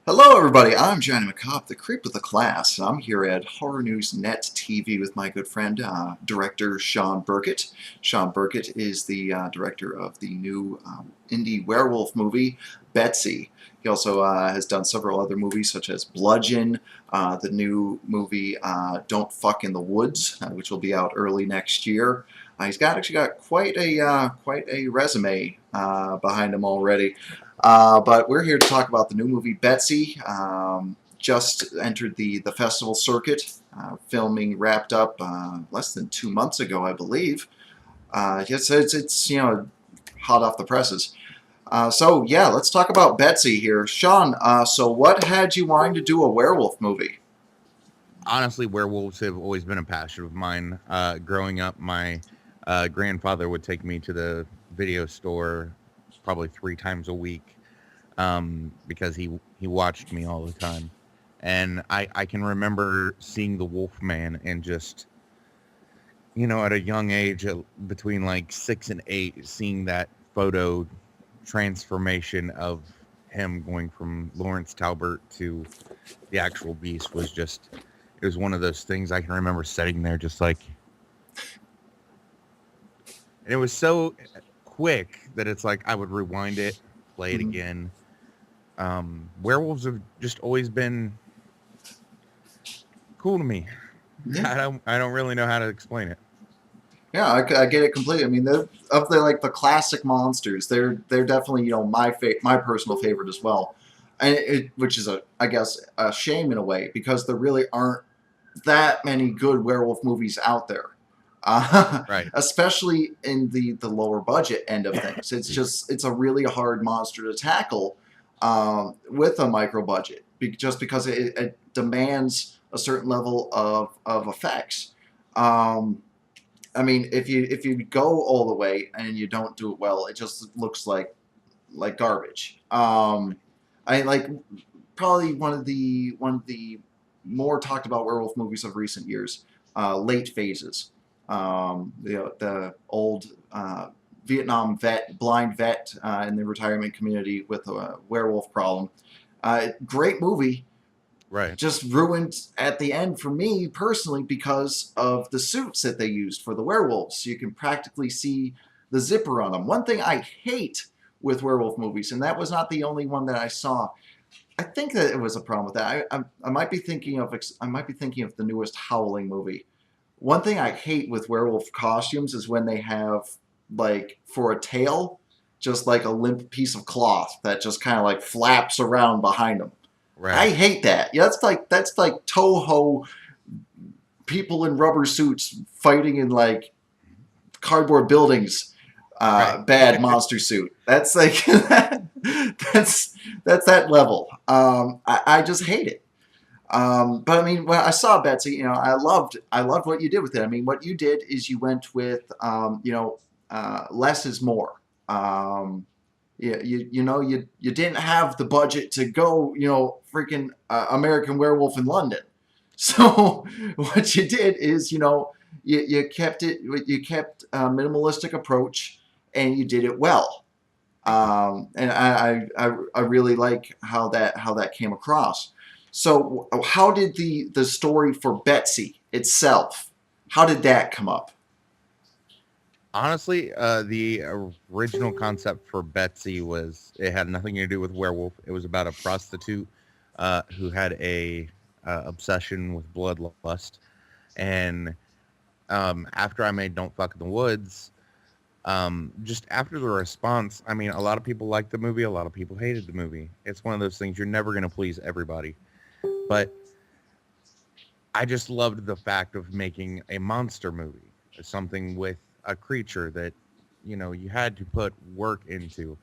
Hello, everybody. I'm Johnny McCobb, the creep of the class. I'm here at Horror News Net TV with my good friend, director Shawn Burkett. Shawn Burkett is the director of the new indie werewolf movie, Betsy. He also has done several other movies, such as Bludgeon, the new movie Don't Fuck in the Woods, which will be out early next year. He's actually got quite a resume behind him already. But we're here to talk about the new movie Betsy. Just entered the festival circuit. Filming wrapped up less than 2 months ago, I believe. It's hot off the presses. So yeah, let's talk about Betsy here, Shawn. So what had you wanting to do a werewolf movie? Honestly, werewolves have always been a passion of mine. Growing up, my grandfather would take me to the video store probably 3 times a week because he watched me all the time, and I can remember seeing the Wolfman and just at a young age, between like 6 and 8, seeing that photo transformation of him going from Lawrence Talbert to the actual beast was just it was one of those things I can remember sitting there just like, and it was so quick that it's like I would rewind it, play it Mhm. again. Werewolves have just always been cool to me. Yeah. I don't really know how to explain it. Yeah, I get it completely. I mean, they're of the classic monsters. They're definitely my personal favorite as well, which is I guess a shame in a way because there really aren't that many good werewolf movies out there, Right. especially in the lower budget end of things. It's a really hard monster to tackle with a micro budget, just because it demands a certain level of effects. Um, I mean, if you go all the way and you don't do it well, it just looks like garbage. I like probably one of the more talked about werewolf movies of recent years, Late Phases. The old Vietnam vet, blind vet in the retirement community with a werewolf problem. Great movie, Right. just ruined at the end for me personally because of the suits that they used for the werewolves. You can practically see the zipper on them. One thing I hate with werewolf movies, and that was not the only one that I saw. I think that it was a problem with that. I might be thinking of the newest Howling movie. One thing I hate with werewolf costumes is when they have, like, for a tail, just like a limp piece of cloth that just kind of like flaps around behind them. I Right. hate that. Yeah, that's like Toho people in rubber suits fighting in like cardboard buildings. Right. Bad monster suit. That's like that's that level. I just hate it. But I mean, when I saw Betsy, I loved what you did with it. I mean, what you did is you went with less is more. You didn't have the budget to go, freaking American Werewolf in London. So what you did is, you kept a minimalistic approach, and you did it well. And I really like how that came across. So how did the story for Betsy itself? How did that come up? Honestly, the original concept for Betsy was it had nothing to do with werewolf. It was about a prostitute who had a obsession with bloodlust, and after I made "Don't Fuck in the Woods," just after the response, I mean, a lot of people liked the movie, a lot of people hated the movie. It's one of those things you're never going to please everybody, but I just loved the fact of making a monster movie, something with a creature that you had to put work into.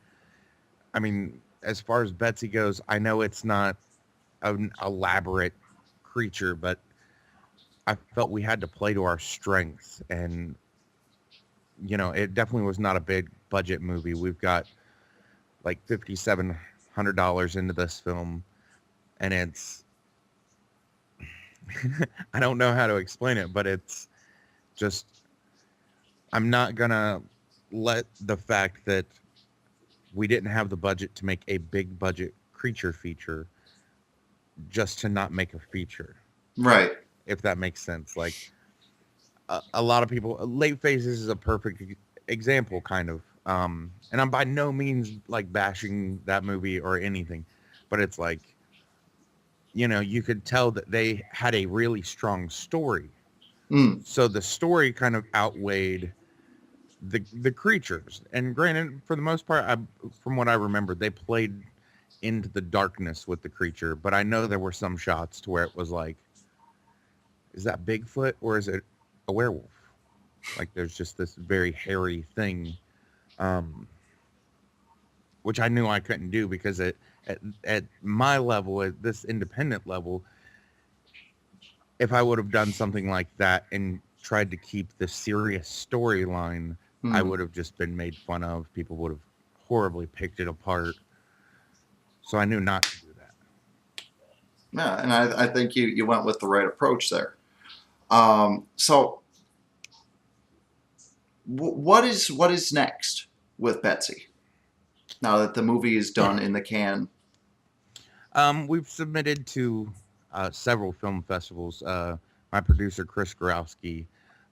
I mean, as far as Betsy goes, I know it's not an elaborate creature, but I felt we had to play to our strengths, and it definitely was not a big budget movie. We've got like $5,700 into this film, and it's I don't know how to explain it, but it's just I'm not gonna let the fact that we didn't have the budget to make a big budget creature feature just to not make a feature, Right. if that makes sense. Like a lot of people, Late Phases is a perfect example, kind of. And I'm by no means like bashing that movie or anything, but it's like, you could tell that they had a really strong story. Mm. So the story kind of outweighed the creatures. And granted, for the most part, from what I remember, they played into the darkness with the creature. But I know there were some shots to where it was like, is that Bigfoot or is it a werewolf? Like there's just this very hairy thing, um, which I knew I couldn't do because at my level, at this independent level, if I would have done something like that and tried to keep the serious storyline, I Mm. would have just been made fun of. People would have horribly picked it apart. So I knew not to do that. Yeah, and I think you went with the right approach there. So what is next with Betsy now that the movie is done in the can? We've submitted to several film festivals. My producer Chris Gorowski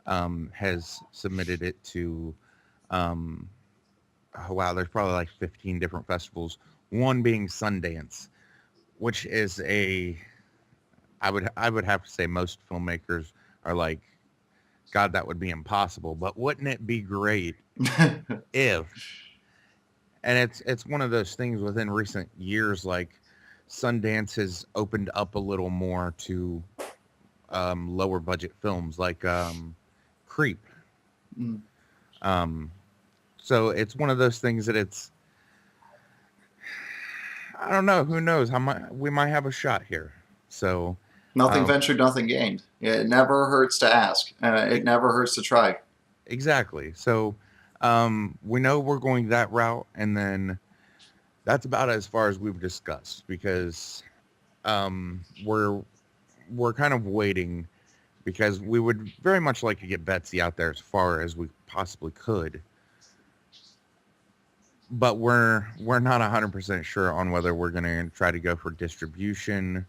has submitted it to. Um, oh, wow, there's probably like 15 different festivals. One being Sundance, which is I would have to say most filmmakers are like, God, that would be impossible. But wouldn't it be great if? And it's one of those things within recent years, like Sundance has opened up a little more to lower budget films, like Creep. Mm. Um, so it's one of those things that I don't know. Who knows? We might have a shot here. So Nothing um, ventured, nothing gained. It never hurts to ask. It e- never hurts to try. exactly. So we know we're going that route, and then that's about as far as we've discussed because um, we're we're kind of waiting because we would very much like to get Betsy out there as far as we possibly could, but we're not 100% sure on whether we're going to try to go for distribution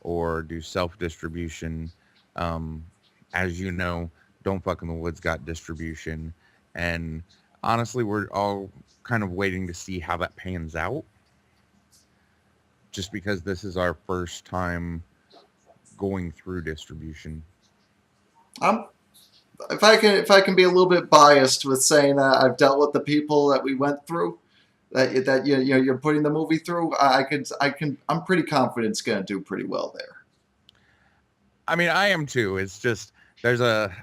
or do self distribution. Um, as you know, Don't Fuck in the Woods got distribution, and honestly, we're all kind of waiting to see how that pans out. Just because this is our first time going through distribution. I'm if I can be a little bit biased with saying that I've dealt with the people that we went through, that you're putting the movie through. I'm pretty confident it's going to do pretty well there. I mean, I am too. It's just there's a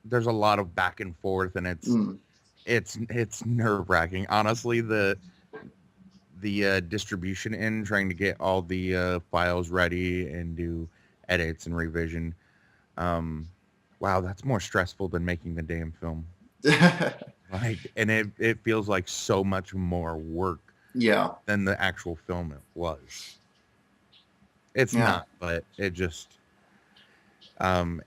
there's a lot of back and forth, and Mm. it's nerve wracking. Honestly, the distribution end, trying to get all the files ready and do edits and revision. Um, wow, that's more stressful than making the damn film. Like, and it feels like so much more work Yeah, than the actual film it was. It's yeah, not, but it just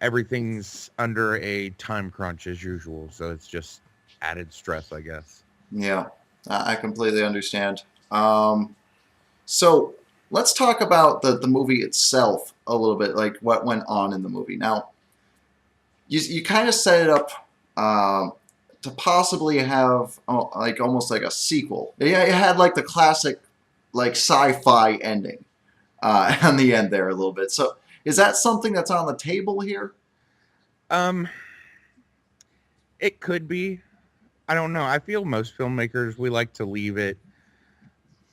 everything's under a time crunch as usual, so it's just added stress, I guess. yeah. I completely understand. So let's talk about the movie itself a little bit, like what went on in the movie. Now, you kind of set it up to possibly have like almost like a sequel. It had like the classic like sci-fi ending on the end there a little bit. So is that something that's on the table here? Um, it could be. I don't know. I feel most filmmakers we like to leave it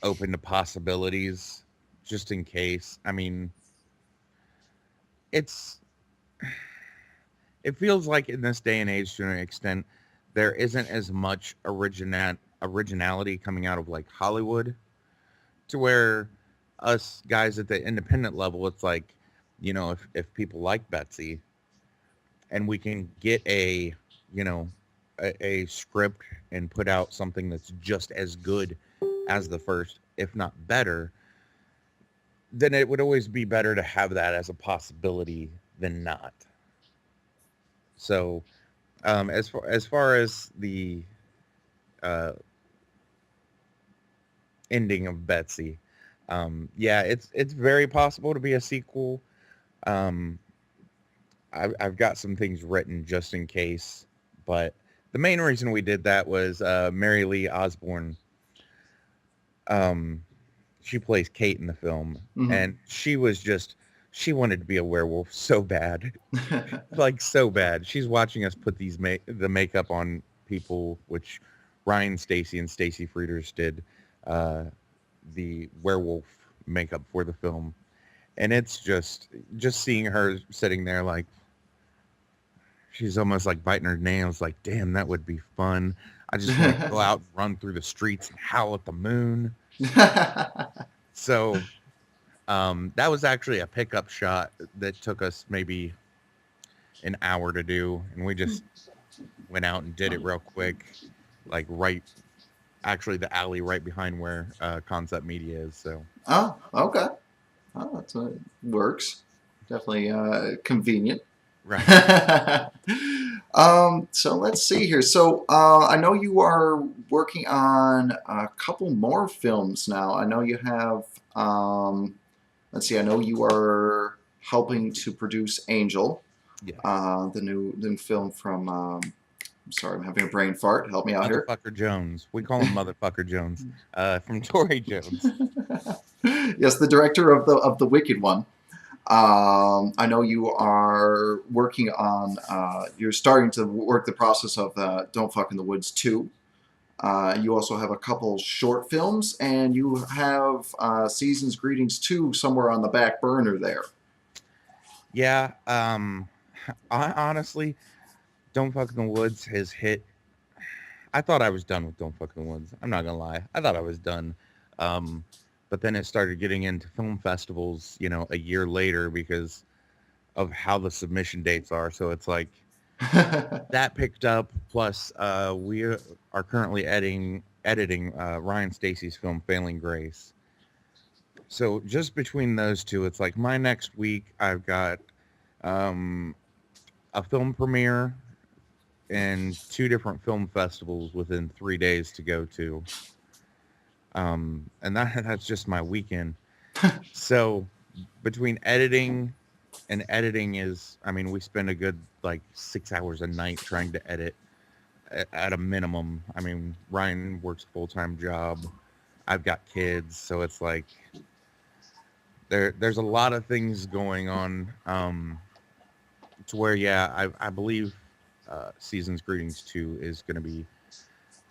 open to possibilities just in case. I mean, it's it feels like in this day and age to an extent there isn't as much originality coming out of like Hollywood to where us guys at the independent level it's like, if people like Betsy and we can get a script and put out something that's just as good as the first, if not better, then it would always be better to have that as a possibility than not. So, as far as the uh, ending of Betsy, Yeah, it's very possible to be a sequel. Um, I've got some things written just in case, but the main reason we did that was Mary Lee Osborne. Um, she plays Kate in the film, Hmm. and she wanted to be a werewolf so bad, like so bad. She's watching us put the makeup on people, which Ryan Stacy and Stacy Frieders did uh, the werewolf makeup for the film, and it's just seeing her sitting there like she's almost like biting her nails, like, damn, that would be fun. I just want to go out and run through the streets and howl at the moon. So that was actually a pickup shot that took us maybe an hour to do, and we just went out and did it real quick, like right, actually the alley right behind where Concept Media is. So Oh, okay. Oh, that's works. Definitely convenient. right, So let's see here. So I know you are working on a couple more films now. I know you have. Let's see. I know you are helping to produce Angel, yeah, the new film from. I'm sorry, I'm having a brain fart. Help me out here. Motherfucker Jones. We call him Motherfucker Jones from Tory Jones. Yes, the director of the Wicked one. I know you are working on. You're starting to work the process of Don't Fuck in the Woods 2. You also have a couple short films, and you have Season's Greetings 2 somewhere on the back burner there. Yeah, I honestly, Don't Fuck in the Woods has hit. I thought I was done with Don't Fuck in the Woods. I'm not gonna lie. I thought I was done. Um, but then it started getting into film festivals, a year later because of how the submission dates are. So it's like that picked up. Plus, we are currently editing Ryan Stacy's film Failing Grace. So just between those two, it's like my next week I've got um, a film premiere and two different film festivals within 3 days to go to. And that's just my weekend. So between editing is, I mean, we spend a good like 6 hours a night trying to edit at a minimum. I mean, Ryan works a full-time job. I've got kids, so it's like there's a lot of things going on. To where, yeah, I believe Season's Greetings 2 is going to be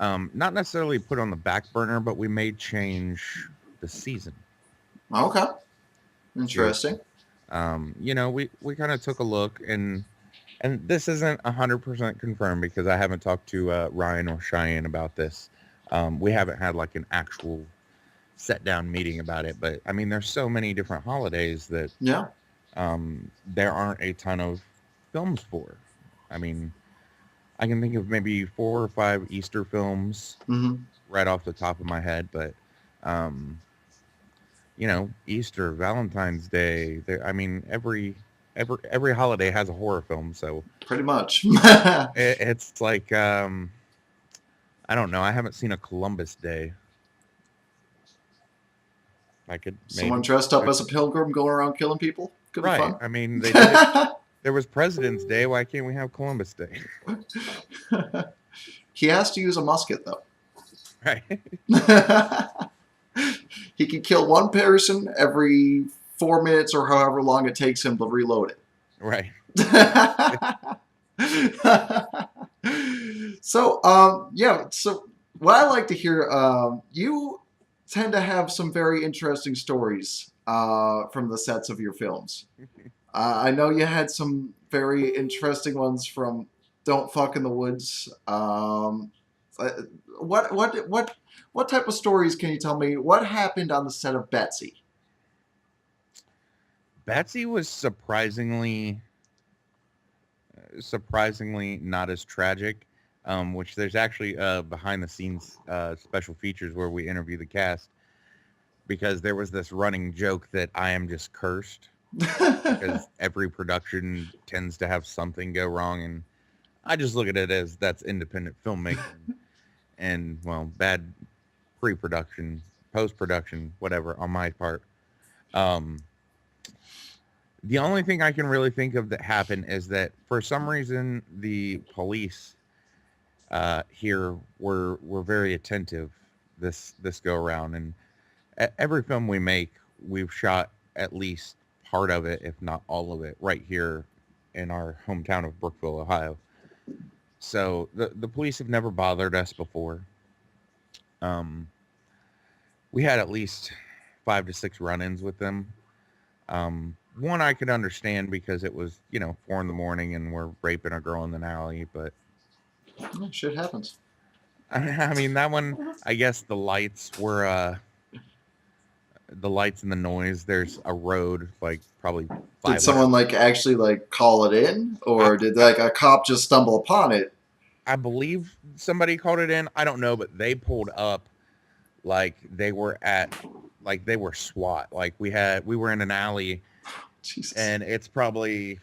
not necessarily put on the back burner, but we may change the season. Okay, Just interesting. we kind of took a look, and this isn't 100% confirmed because I haven't talked to Ryan or Cheyenne about this. We haven't had like an actual set down meeting about it, but I mean, there's so many different holidays that Yeah. there aren't a ton of films for. I mean, I can think of maybe 4 or 5 Easter films Hmm. right off the top of my head, but um, Easter, Valentine's Day. I mean, every holiday has a horror film, so Pretty much. it's like I don't know. I haven't seen a Columbus Day. I could Someone maybe. dressed up as a pilgrim going around killing people. Could be Right. fun. I mean, they did it. There was President's Day. Why can't we have Columbus Day? He has to use a musket though. Right. He can kill one person every 4 minutes or however long it takes him to reload it. Right. So, yeah. So, what I like to hear, you tend to have some very interesting stories from the sets of your films. I know you had some very interesting ones from Don't Fuck in the Woods. Uh, what type of stories can you tell me? What happened on the set of Betsy? Betsy was surprisingly not as tragic. Which there's actually behind the scenes special features where we interview the cast because there was this running joke that I am just cursed because every production tends to have something go wrong, and I just look at it as that's independent filmmaking and well, bad pre-production post production, whatever, on my part. Um, the only thing I can really think of that happened is that for some reason the police here were very attentive this go around, and every film we make, we've shot at least part of it, if not all of it, right here in our hometown of Brookville, Ohio. So the police have never bothered us before. Um, we had at least 5 to 6 run-ins with them. One I could understand because it was 4 in the morning and we're raping a girl in an alley, but Oh, shit happens. I mean that one. I guess the lights and the noise. There's a road like probably Did 500. someone like actually like call it in, I, or did like a cop just stumble upon it? I believe somebody called it in. I don't know, but they pulled up like they were SWAT. Like we were in an alley Jesus. and it's probably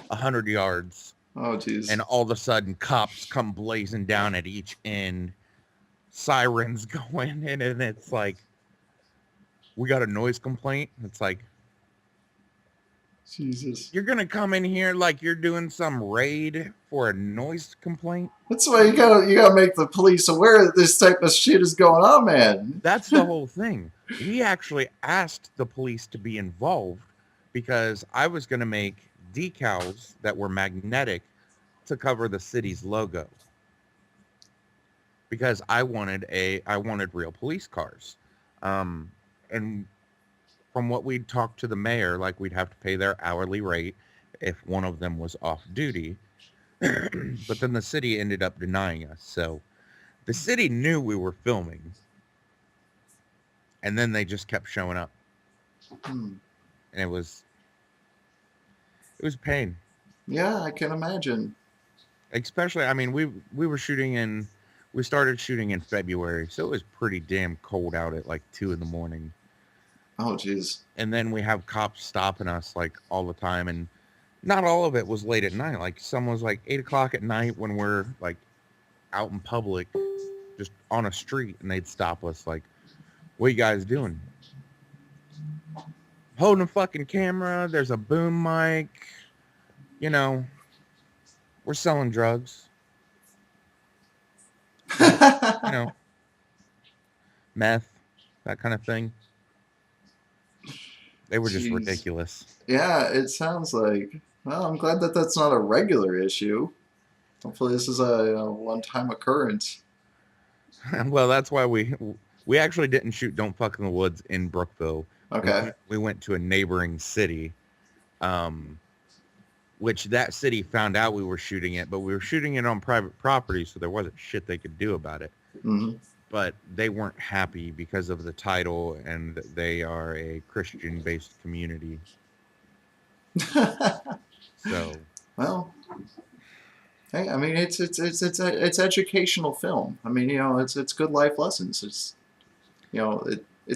100 yards, Oh, jeez. and all of a sudden cops come blazing down at each end, sirens going in, and it's like we got a noise complaint. It's like, Jesus. you're gonna come in here like you're doing some raid for a noise complaint? That's why you gotta make the police aware that this type of shit is going on, man. That's the whole thing. We actually asked the police to be involved because I was gonna make decals that were magnetic to cover the city's logo. Because I wanted real police cars. And from what we'd talked to the mayor, like we'd have to pay their hourly rate if one of them was off duty. But then the city ended up denying us. So the city knew we were filming, and then they just kept showing up, Hmm. and it was pain. Yeah, I can imagine. Especially, I mean, we started shooting in February, so it was pretty damn cold out at like 2 in the morning. Oh, jeez. And then we have cops stopping us like all the time, and not all of it was late at night. Like some was like 8 o'clock at night when we're like out in public, just on a street, and they'd stop us like, "What you guys doing?" Holding a fucking camera. There's a boom mic. You know, we're selling drugs. You know, meth, that kind of thing. They were just Jeez. ridiculous. Yeah, it sounds like. Well, I'm glad that that's not a regular issue. Hopefully, this is a one-time occurrence. Well, that's why we actually didn't shoot "Don't Fuck in the Woods" in Brookville. Okay. We went to a neighboring city, which that city found out we were shooting it, but we were shooting it on private property, so there wasn't shit they could do about it. Hmm. But they weren't happy because of the title, and they are a Christian-based community. So, Well, hey, I mean, it's educational film. I mean, it's good life lessons. It's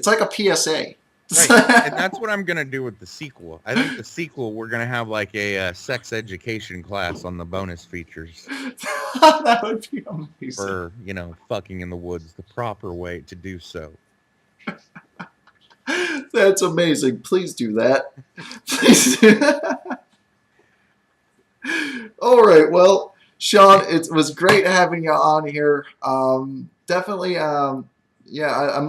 like a PSA. right, and that's what I'm gonna do with the sequel. I think the sequel, we're gonna have like a sex education class on the bonus features That would be amazing. for fucking in the woods, the proper way to do so. That's amazing. Please do that. Please do that. All right. Well, Shawn, it was great having you on here. Definitely. Yeah,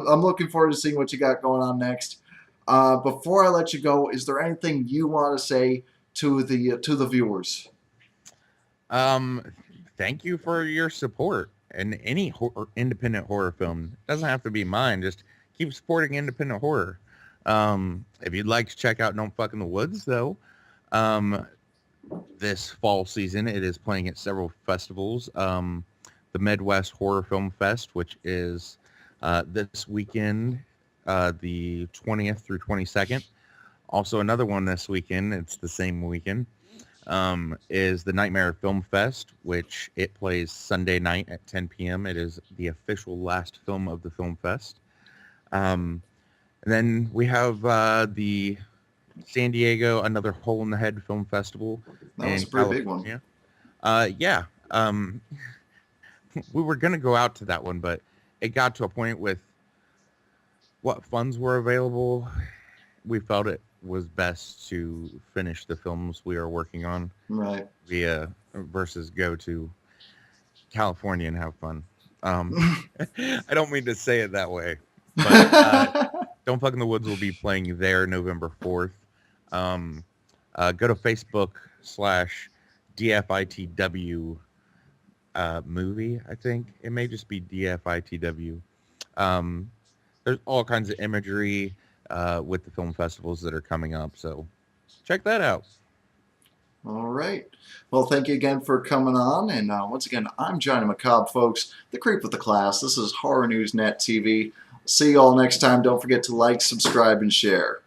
I'm looking forward to seeing what you got going on next. Before I let you go, is there anything you want to say to the viewers? Thank you for your support, and any independent horror film. It doesn't have to be mine. Just keep supporting independent horror. If you'd like to check out "Don't Fuck in the Woods," though, this fall season it is playing at several festivals. The Midwest Horror Film Fest, which is this weekend, the 20th through 22nd. Also, another one this weekend. It's the same weekend. Is the Nightmare Film Fest, which it plays Sunday night at 10 p.m. It is the official last film of the film fest. And then we have the San Diego, another Hole in the Head Film Festival. That was a pretty big one. Yeah. We were going to go out to that one, but it got to a point with what funds were available, we felt it was best to finish the films we are working on Right. via versus go to California and have fun. I don't mean to say it that way, but Don't Fuck in the Woods will be playing there November 4th. Um, go to Facebook/DFITW movie. I think it may just be DFITW. Um, there's all kinds of imagery with the film festivals that are coming up, so check that out. All right. Well, thank you again for coming on. And once again, I'm Johnny McCobb, folks, the creep with the class. This is Horror News Net TV. See you all next time. Don't forget to like, subscribe, and share.